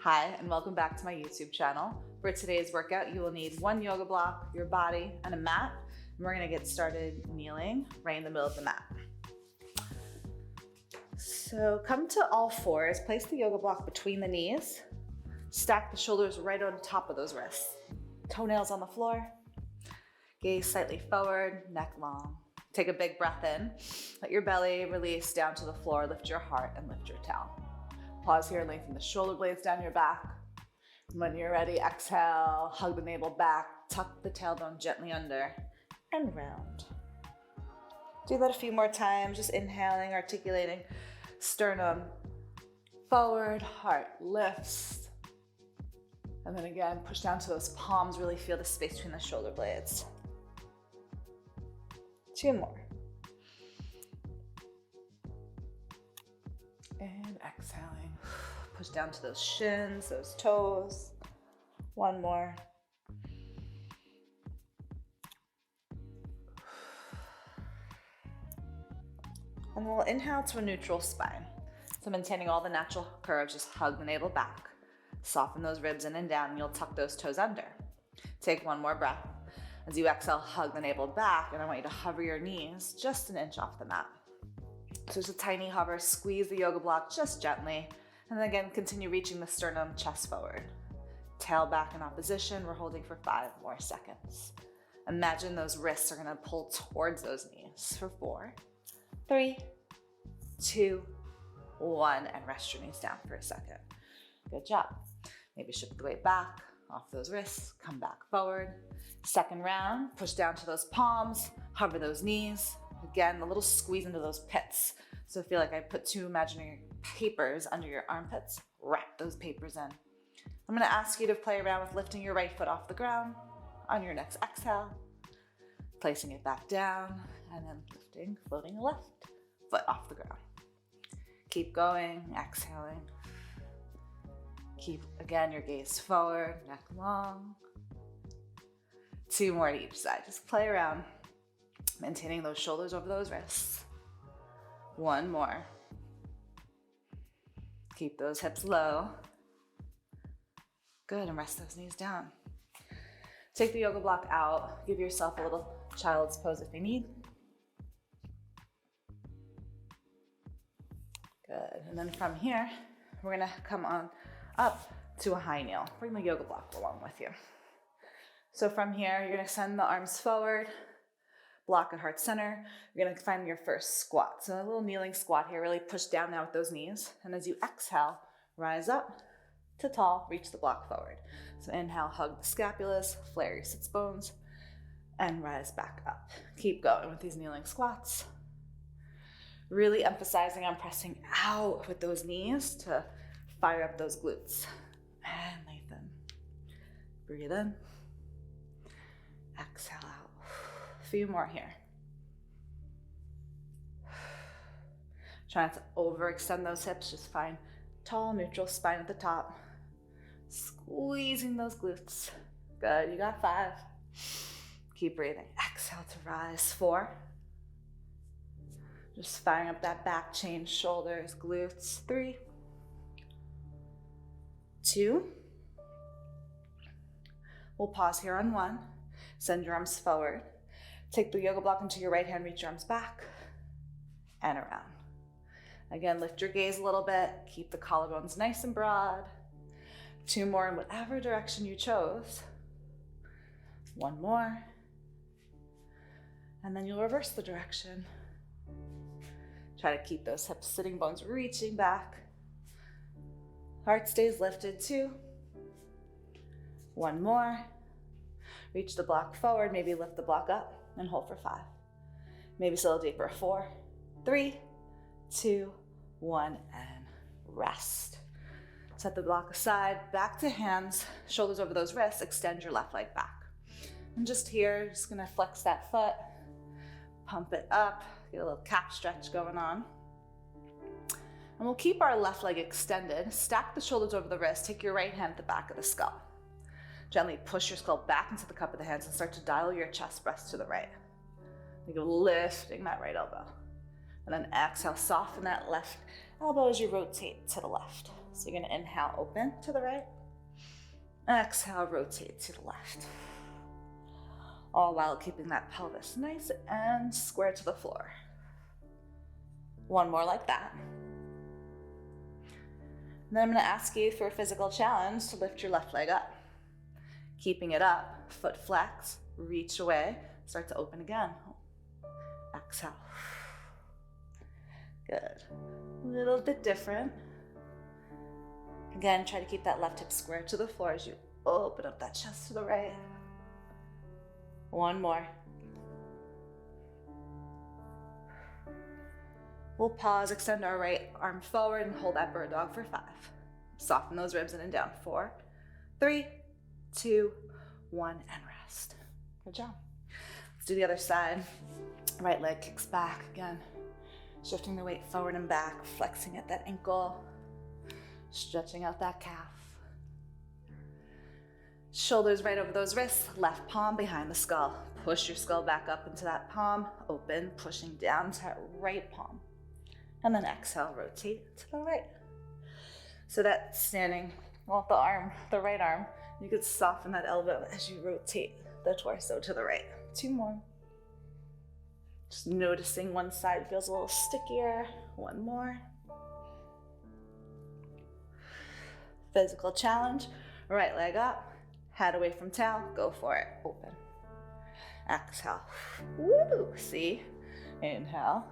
Hi, and welcome back to my YouTube channel. For today's workout, you will need one yoga block, your body, and a mat. And we're gonna get started kneeling right in the middle of the mat. So come to all fours, place the yoga block between the knees, stack the shoulders right on top of those wrists. Toenails on the floor, gaze slightly forward, neck long. Take a big breath in, let your belly release down to the floor, lift your heart and lift your tail. Pause here, lengthen the shoulder blades down your back. When you're ready, exhale, hug the navel back, tuck the tailbone gently under, and round. Do that a few more times, just inhaling, articulating, sternum forward, heart lifts. And then again, push down to those palms, really feel the space between the shoulder blades. 2 more. And exhaling. Push down to those shins, those toes. 1 more. And we'll inhale to a neutral spine. So maintaining all the natural curves, just hug the navel back. Soften those ribs in and down, and you'll tuck those toes under. Take 1 more breath. As you exhale, hug the navel back, and I want you to hover your knees just an inch off the mat. So just a tiny hover, squeeze the yoga block just gently, and then again, continue reaching the sternum, chest forward. Tail back in opposition, we're holding for 5 more seconds. Imagine those wrists are gonna pull towards those knees for 4, 3, 2, 1, and rest your knees down for a second. Good job. Maybe shift the weight back, off those wrists, come back forward. Second round, push down to those palms, hover those knees. Again, a little squeeze into those pits. So feel like I put 2 imaginary papers under your armpits, wrap those papers in. I'm gonna ask you to play around with lifting your right foot off the ground on your next exhale, placing it back down, and then lifting, floating the left foot off the ground. Keep going, exhaling. Keep, again, your gaze forward, neck long. 2 more to each side. Just play around, maintaining those shoulders over those wrists. 1 more. Keep those hips low. Good, and rest those knees down. Take the yoga block out. Give yourself a little child's pose if you need. Good, and then from here, we're gonna come on up to a high kneel. Bring the yoga block along with you. So from here, you're gonna send the arms forward, block at heart center. You're gonna find your first squat. So a little kneeling squat here, really push down now with those knees. And as you exhale, rise up to tall, reach the block forward. So inhale, hug the scapulas, flare your sits bones, and rise back up. Keep going with these kneeling squats. Really emphasizing on pressing out with those knees to fire up those glutes. And lengthen. Breathe in. Exhale out. A few more here. Try not to overextend those hips. Just find tall, neutral spine at the top. Squeezing those glutes. Good, you got 5. Keep breathing. Exhale to rise. 4. Just firing up that back chain, shoulders, glutes. 3, 2. We'll pause here on 1. Send your arms forward. Take the yoga block into your right hand, reach your arms back and around. Again, lift your gaze a little bit. Keep the collarbones nice and broad. 2 more in whatever direction you chose. 1 more. And then you'll reverse the direction. Try to keep those hips, sitting bones reaching back. Heart stays lifted. 2. 1 more. Reach the block forward, maybe lift the block up and hold for 5. Maybe still deeper. 4, 3, 2, 1, and rest. Set the block aside, back to hands, shoulders over those wrists, extend your left leg back. And just here, just gonna flex that foot, pump it up, get a little calf stretch going on. And we'll keep our left leg extended, stack the shoulders over the wrist, take your right hand at the back of the skull. Gently push your skull back into the cup of the hands and start to dial your chest, breast to the right. Think of lifting that right elbow. And then exhale, soften that left elbow as you rotate to the left. So you're gonna inhale, open to the right. Exhale, rotate to the left. All while keeping that pelvis nice and square to the floor. One more like that. And then I'm gonna ask you for a physical challenge to lift your left leg up. Keeping it up, foot flex, reach away, start to open again. Exhale. Good. A little bit different. Again, try to keep that left hip square to the floor as you open up that chest to the right. One more. We'll pause, extend our right arm forward and hold that bird dog for 5. Soften those ribs in and down. 4, 3, 2, 1, and rest. Good job. Let's do the other side. Right leg kicks back again. Shifting the weight forward and back, flexing at that ankle, stretching out that calf. Shoulders right over those wrists, left palm behind the skull. Push your skull back up into that palm, open, pushing down to that right palm. And then exhale, rotate to the right. So that standing, well, the right arm, you could soften that elbow as you rotate the torso to the right. 2 more. Just noticing one side feels a little stickier. 1 more. Physical challenge. Right leg up, head away from tail, go for it. Open. Exhale. Woo! See? Inhale.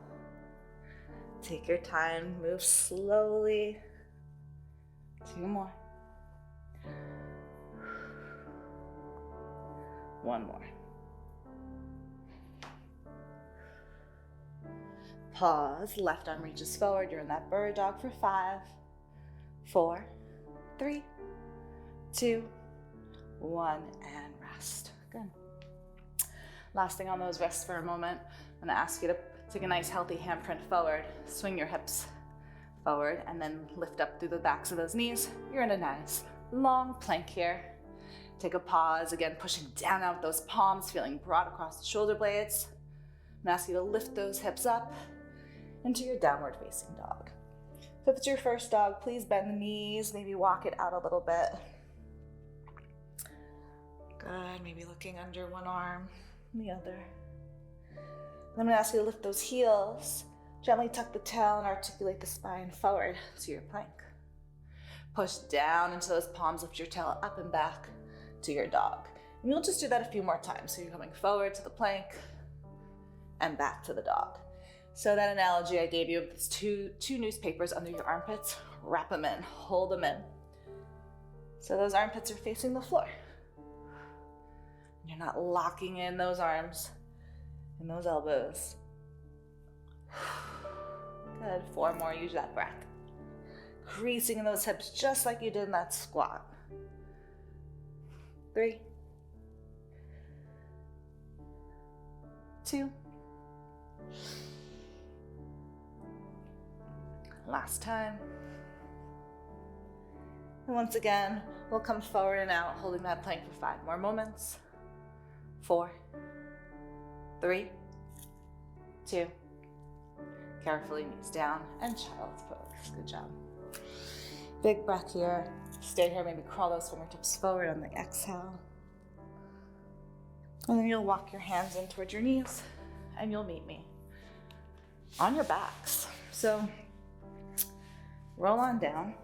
Take your time, move slowly. 2 more. 1 more. Pause, left arm reaches forward. You're in that bird dog for 5, 4, 3, 2, 1, and rest. Good. Last thing on those rests for a moment, I'm gonna ask you to take a nice healthy handprint forward. Swing your hips forward and then lift up through the backs of those knees. You're in a nice long plank here. Take a pause, again, pushing down out those palms, feeling broad across the shoulder blades. I'm gonna ask you to lift those hips up into your downward facing dog. So if it's your first dog, please bend the knees, maybe walk it out a little bit. Good, maybe looking under one arm and the other. I'm gonna ask you to lift those heels, gently tuck the tail and articulate the spine forward to your plank. Push down into those palms, lift your tail up and back to your dog. And you'll just do that a few more times. So you're coming forward to the plank and back to the dog. So that analogy I gave you of these two newspapers under your armpits, wrap them in, hold them in. So those armpits are facing the floor. You're not locking in those arms and those elbows. Good, 4 more, use that breath. Creasing in those hips just like you did in that squat. 3, 2, last time. And once again, we'll come forward and out, holding that plank for 5 more moments. 4, 3, 2. Carefully knees down and child's pose. Good job. Big breath here. Stay here, maybe crawl those fingertips forward on the exhale. And then you'll walk your hands in towards your knees and you'll meet me on your backs. So roll on down.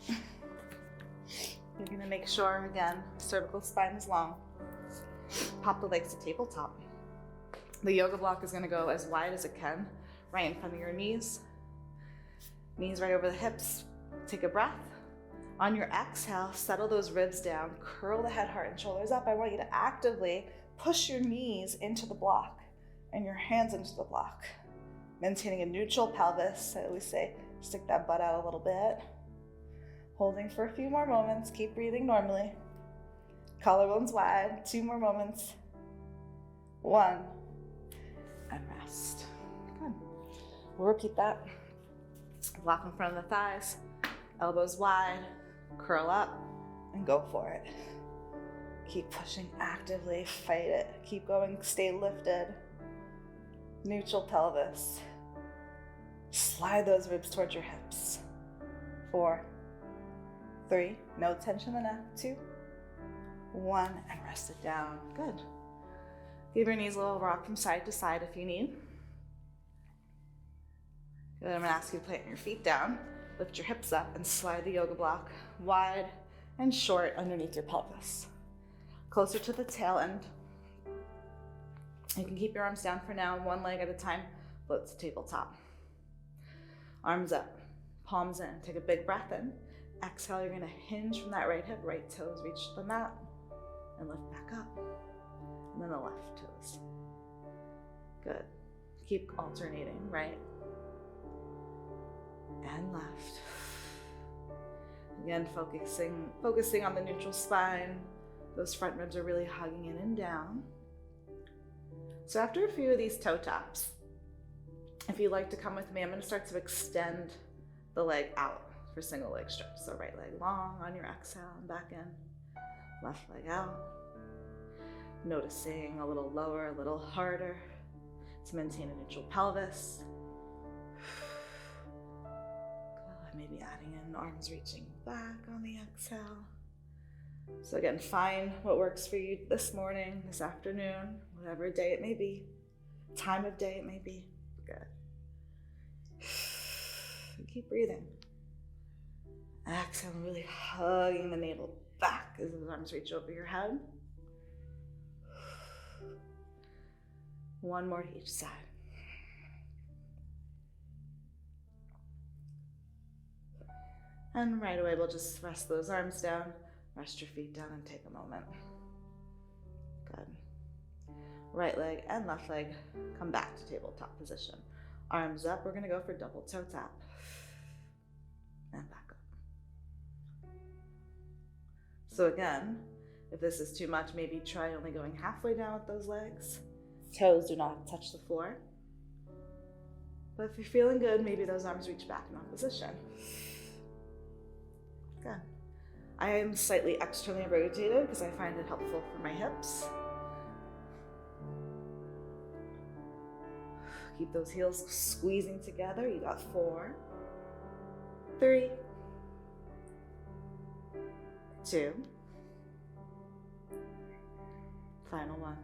You're gonna make sure, again, cervical spine is long. Pop the legs to tabletop. The yoga block is gonna go as wide as it can, right in front of your knees. Knees right over the hips. Take a breath. On your exhale, settle those ribs down, curl the head, heart, and shoulders up. I want you to actively push your knees into the block and your hands into the block. Maintaining a neutral pelvis. I always say, stick that butt out a little bit. Holding for a few more moments. Keep breathing normally. Collarbones wide. 2 more moments. 1. And rest. Good. We'll repeat that. Block in front of the thighs. Elbows wide. Curl up and go for it. Keep pushing actively. Fight it. Keep going. Stay lifted. Neutral pelvis. Slide those ribs towards your hips. 4, 3, no tension in the neck. 2, 1, and rest it down. Good. Give your knees a little rock from side to side if you need. Good. I'm gonna ask you to plant your feet down, lift your hips up, and slide the yoga block wide and short underneath your pelvis. Closer to the tail end. You can keep your arms down for now, one leg at a time, float to tabletop. Arms up, palms in, take a big breath in. Exhale, you're gonna hinge from that right hip, right toes reach the mat, and lift back up. And then the left toes. Good. Keep alternating, right and left. Again, focusing on the neutral spine. Those front ribs are really hugging in and down. So after a few of these toe taps, if you'd like to come with me, I'm going to start to extend the leg out for single leg stretch. So right leg long on your exhale and back in. Left leg out. Noticing a little lower, a little harder to maintain a neutral pelvis. Good. Maybe adding in arms reaching back on the exhale. So again, find what works for you this morning, this afternoon, whatever day it may be, time of day it may be. Good. Keep breathing. Exhale, really hugging the navel back as those arms reach over your head. One more to each side. And right away, we'll just rest those arms down, rest your feet down, and take a moment. Good. Right leg and left leg come back to tabletop position. Arms up, we're gonna go for double toe tap. And back up. So again, if this is too much, maybe try only going halfway down with those legs. Toes do not touch the floor. But if you're feeling good, maybe those arms reach back in opposition. Good. I am slightly externally rotated because I find it helpful for my hips. Keep those heels squeezing together. You got 4, 3, 2, final one.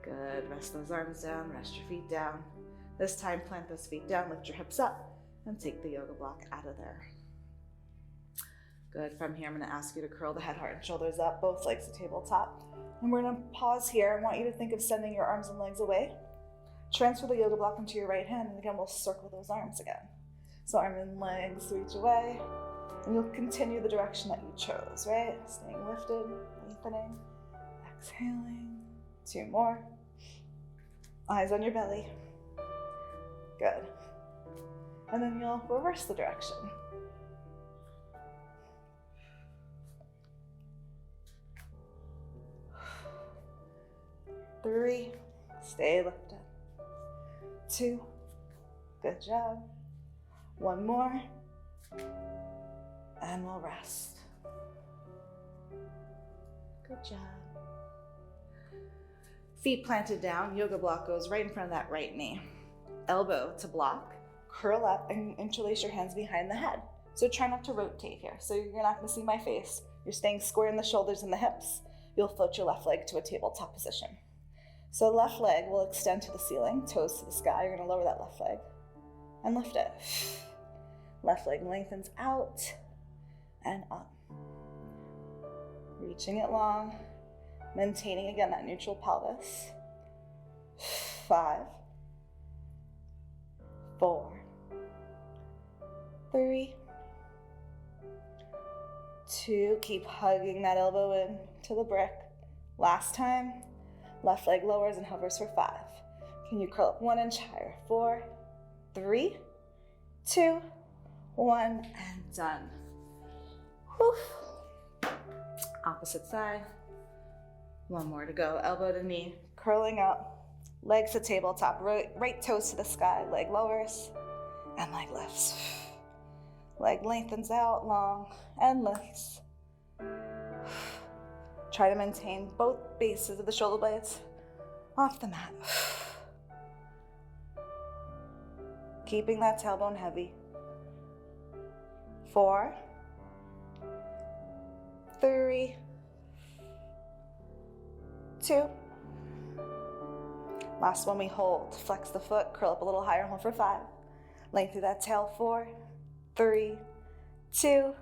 Good, rest those arms down, rest your feet down. This time, plant those feet down, lift your hips up, and take the yoga block out of there. Good, from here, I'm gonna ask you to curl the head, heart, and shoulders up, both legs to tabletop. And we're gonna pause here. I want you to think of sending your arms and legs away. Transfer the yoga block into your right hand, and again, we'll circle those arms again. So arm and legs reach away, and you'll continue the direction that you chose, right? Staying lifted, lengthening, exhaling. 2 more. Eyes on your belly. Good. And then you'll reverse the direction. Three, stay lifted. 2, good job. 1 more, and we'll rest. Good job. Feet planted down, yoga block goes right in front of that right knee. Elbow to block, curl up and interlace your hands behind the head. So try not to rotate here. So you're not gonna see my face. You're staying square in the shoulders and the hips. You'll float your left leg to a tabletop position. So left leg will extend to the ceiling, toes to the sky. You're gonna lower that left leg and lift it. Left leg lengthens out and up. Reaching it long, maintaining again that neutral pelvis. 5, 4, 3, 2, keep hugging that elbow in to the brick. Last time, left leg lowers and hovers for 5. Can you curl up 1 inch higher? 4, 3, 2, 1, and done. Whew. Opposite side. 1 more to go. Elbow to knee, curling up, legs to tabletop, right toes to the sky, leg lowers, and leg lifts. Leg lengthens out long and lifts. Try to maintain both bases of the shoulder blades off the mat. keeping that tailbone heavy. 4, 3, 2. Last one we hold. Flex the foot, curl up a little higher, hold for 5. Lengthen that tail, 4, 3, 2,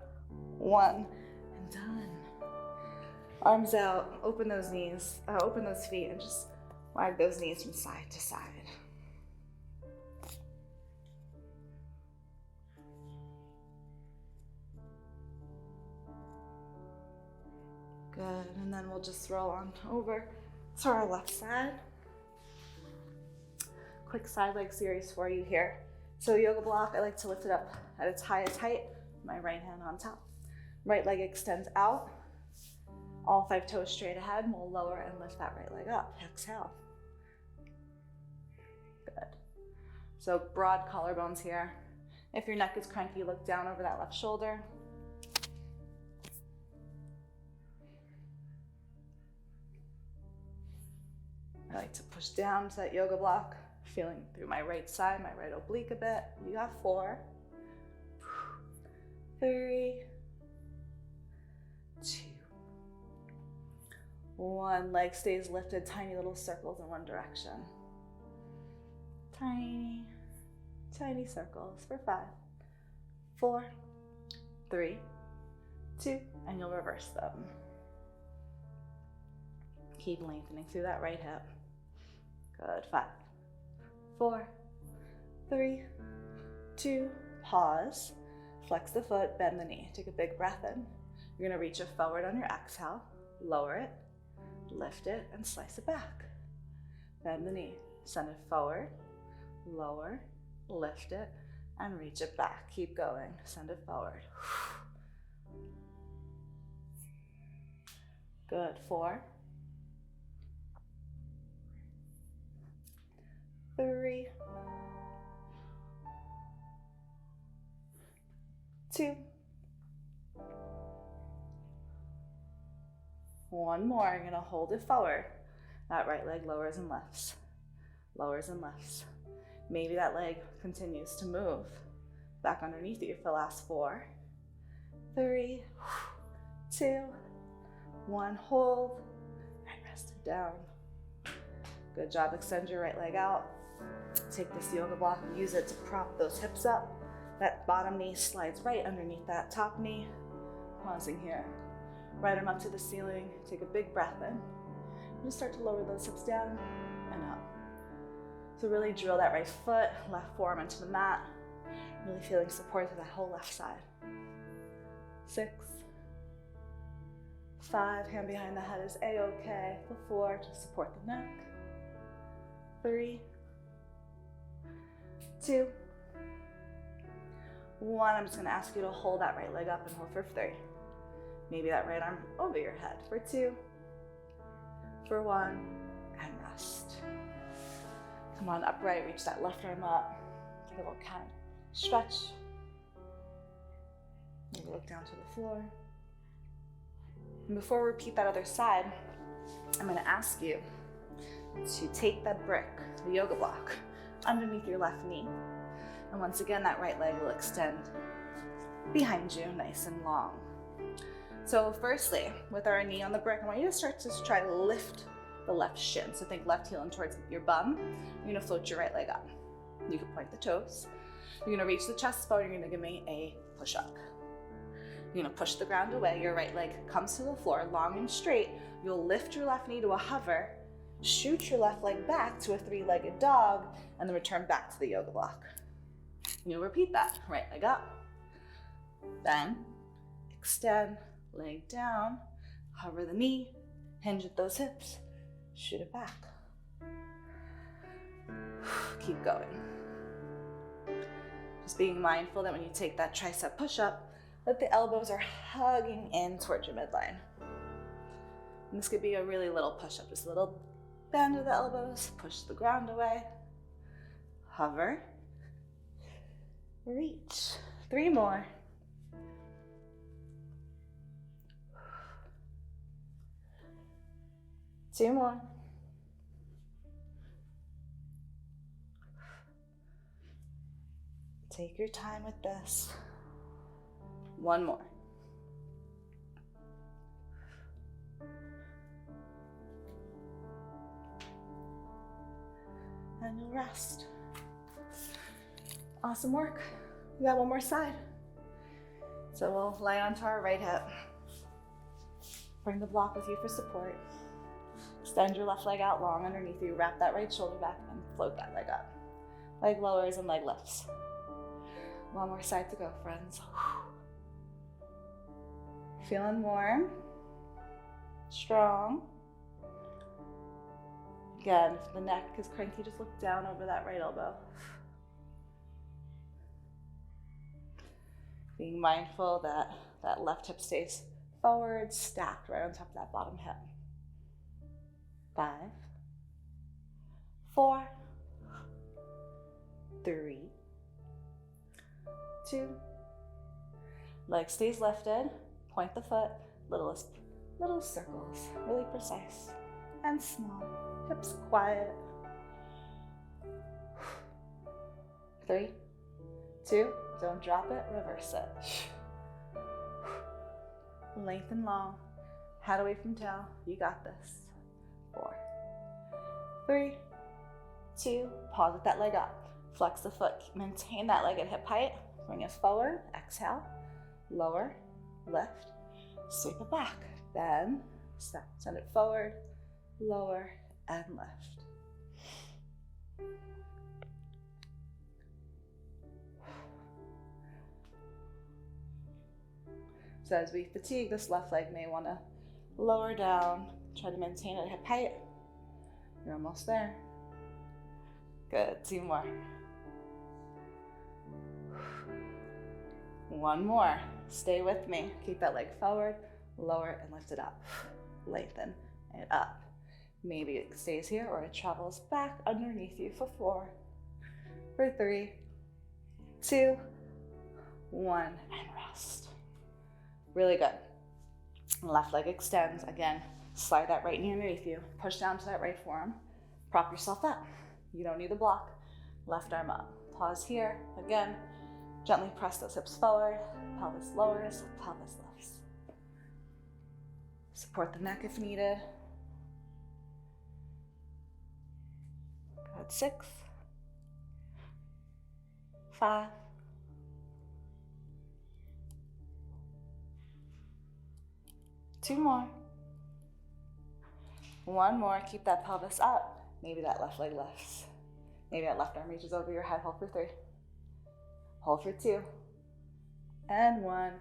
1, and done. Arms out, open those knees, open those feet, and just wag those knees from side to side. Good, and then we'll just roll on over to our left side. Quick side leg series for you here. So yoga block, I like to lift it up at its highest height, my right hand on top. Right leg extends out, all 5 toes straight ahead, and we'll lower and lift that right leg up. Exhale. Good. So broad collarbones here. If your neck is cranky, look down over that left shoulder. I like to push down to that yoga block, feeling through my right side, my right oblique a bit. You got 4, 3, 2, 1. Leg stays lifted, tiny little circles in one direction. Tiny, tiny circles for 5, 4, 3, 2, and you'll reverse them. Keep lengthening through that right hip. Good. 5, 4, 3, 2, pause. Flex the foot, bend the knee. Take a big breath in. You're gonna reach it forward on your exhale, lower it, lift it, and slice it back. Bend the knee, send it forward, lower, lift it, and reach it back. Keep going, send it forward. Good. 4, 3, 2, 1 more. You're gonna hold it forward. That right leg lowers and lifts, lowers and lifts. Maybe that leg continues to move back underneath you for the last 4, 3, 2, 1. Hold and rest it down. Good job. Extend your right leg out. Take this yoga block and use it to prop those hips up. That bottom knee slides right underneath that top knee. Pausing here. Right arm up to the ceiling. Take a big breath in. And just start to lower those hips down and up. So really drill that right foot, left forearm into the mat. Really feeling support to that whole left side. 6, 5, hand behind the head is a-okay. For 4, to support the neck. 3, 2, 1. I'm just gonna ask you to hold that right leg up and hold for 3. Maybe that right arm over your head for 2, for 1, and rest. Come on, upright, reach that left arm up. Take a little cat stretch. Maybe look down to the floor. And before we repeat that other side, I'm gonna ask you to take that brick, the yoga block, underneath your left knee. And once again, that right leg will extend behind you, nice and long. So firstly, with our knee on the brick, I want you to start to try to lift the left shin. So think left heel in towards your bum. You're gonna float your right leg up. You can point the toes. You're gonna reach the chest forward. You're gonna give me a push-up. You're gonna push the ground away. Your right leg comes to the floor, long and straight. You'll lift your left knee to a hover, shoot your left leg back to a 3-legged dog, and then return back to the yoga block. You'll repeat that. Right leg up, then extend, leg down, hover the knee, hinge at those hips, shoot it back. Keep going. Just being mindful that when you take that tricep push-up, that the elbows are hugging in towards your midline. And this could be a really little push-up, just a little bend of the elbows, push the ground away, hover, reach. 3 more. Two more. Take your time with this. One more. And you'll rest. Awesome work. We got one more side. So we'll lay onto our right hip. Bring the block with you for support. Extend your left leg out long underneath you. Wrap that right shoulder back and float that leg up. Leg lowers and leg lifts. One more side to go, friends. Feeling warm, strong. Again, if the neck is cranky, just look down over that right elbow. Being mindful that that left hip stays forward, stacked right on top of that bottom hip. 5, 4, 3, 2. Leg stays lifted. Point the foot. Little circles. Really precise and small. Hips quiet. 3, 2. Don't drop it. Reverse it. Lengthen long. Head away from tail. You got this. 4, 3, 2. Pause with that leg up. Flex the foot. Maintain that leg at hip height. Bring it forward. Exhale. Lower. Lift. Sweep it back. Bend. Step. Send it forward. Lower. And lift. So as we fatigue, this left leg may want to lower down. Try to maintain it at hip height. You're almost there. Good. 2 more. One more. Stay with me. Keep that leg forward, lower, and lift it up. Lengthen it up. Maybe it stays here or it travels back underneath you for 4, for 3, 2, 1, and rest. Really good. Left leg extends. Again, slide that right knee underneath you. Push down to that right forearm. Prop yourself up. You don't need the block. Left arm up. Pause here. Again, gently press those hips forward. Pelvis lowers, pelvis lifts. Support the neck if needed. Good. 6, 5, 2 more. 1 more. Keep that pelvis up. Maybe that left leg lifts. Maybe that left arm reaches over your head. Hold for 3. Hold for 2. And 1.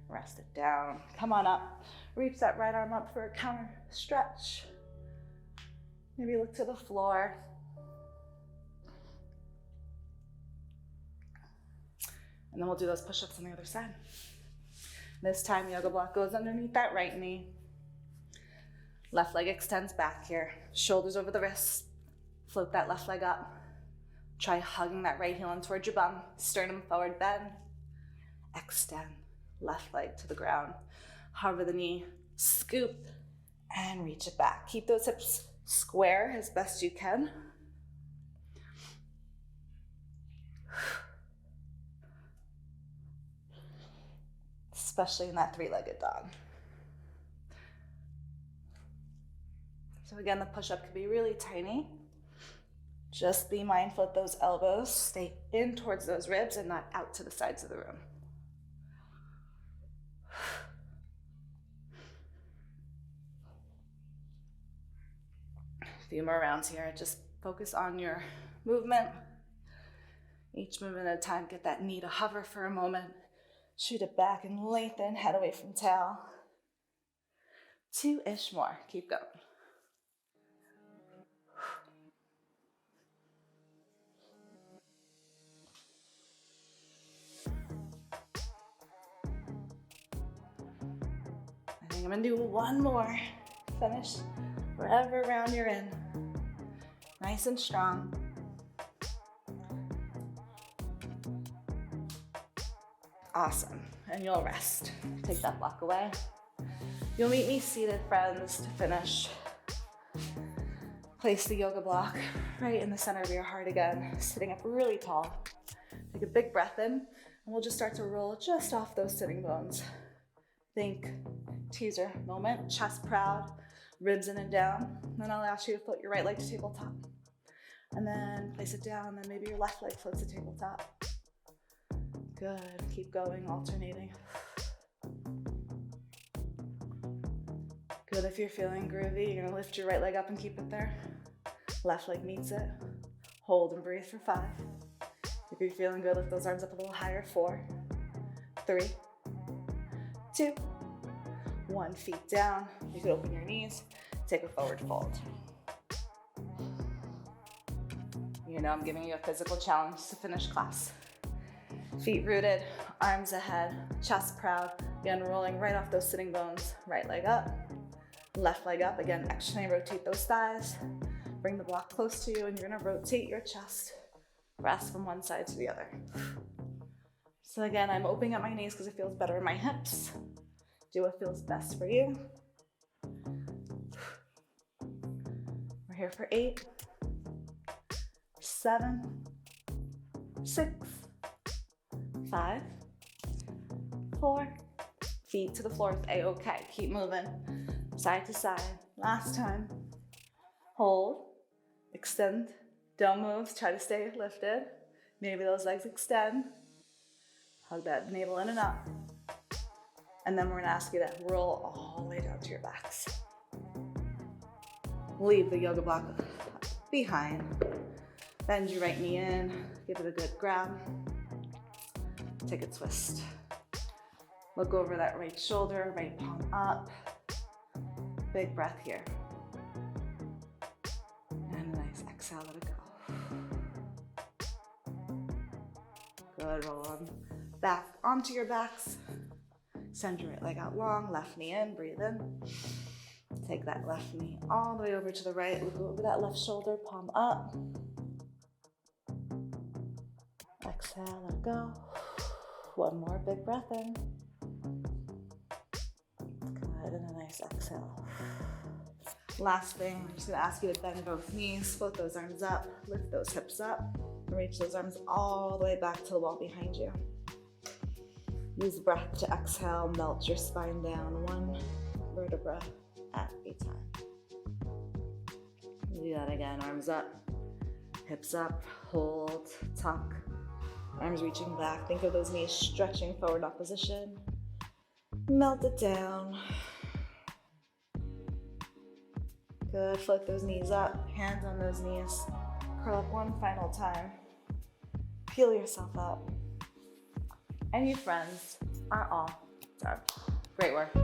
Rest it down. Come on up. Reach that right arm up for a counter stretch. Maybe look to the floor. And then we'll do those push-ups on the other side. This time, yoga block goes underneath that right knee. Left leg extends back here. Shoulders over the wrists. Float that left leg up. Try hugging that right heel in towards your bum. Sternum forward bend. Extend. Left leg to the ground. Hover the knee. Scoop and reach it back. Keep those hips square as best you can. Especially in that 3-legged dog. So again, the push-up can be really tiny. Just be mindful that those elbows stay in towards those ribs and not out to the sides of the room. A few more rounds here. Just focus on your movement. Each movement at a time, get that knee to hover for a moment. Shoot it back and lengthen, head away from tail. 2-ish more. Keep going. I think I'm gonna do 1 more. Finish wherever round you're in. Nice and strong. Awesome, and you'll rest. Take that block away. You'll meet me seated, friends, to finish. Place the yoga block right in the center of your heart again, sitting up really tall. Take a big breath in, and we'll just start to roll just off those sitting bones. Think teaser moment, chest proud, ribs in and down. Then I'll ask you to float your right leg to tabletop. And then place it down, and then maybe your left leg floats to tabletop. Good, keep going, alternating. Good, if you're feeling groovy, you're gonna lift your right leg up and keep it there. Left leg meets it. Hold and breathe for 5. If you're feeling good, lift those arms up a little higher. 4, 3, 2, 1. Feet down. You can open your knees. Take a forward fold. You know I'm giving you a physical challenge to finish class. Feet rooted, arms ahead, chest proud. Again, rolling right off those sitting bones. Right leg up, left leg up. Again, externally rotate those thighs. Bring the block close to you, and you're gonna rotate your chest. Rest from one side to the other. So again, I'm opening up my knees because it feels better in my hips. Do what feels best for you. We're here for 8, 7, 6, 5, 4. Feet to the floor is A-okay. Keep moving side to side. Last time. Hold, extend, don't move, try to stay lifted. Maybe those legs extend. Hug that navel in and up. And then we're gonna ask you to roll all the way down to your backs. Leave the yoga block behind. Bend your right knee in, give it a good grab. Take a twist. Look over that right shoulder, right palm up. Big breath here. And a nice exhale, let it go. Good, roll on back onto your backs. Send your right leg out long, left knee in, breathe in. Take that left knee all the way over to the right. Look over that left shoulder, palm up. Exhale, let go. One more big breath in. Good, and a nice exhale. Last thing, I'm just gonna ask you to bend both knees, float those arms up, lift those hips up, and reach those arms all the way back to the wall behind you. Use breath to exhale, melt your spine down, one vertebra at a time. Do that again, arms up, hips up, hold, tuck, arms reaching back. Think of those knees stretching forward opposition. Melt it down. Good, float those knees up, hands on those knees. Curl up one final time. Peel yourself up. And you friends are all done. Great work.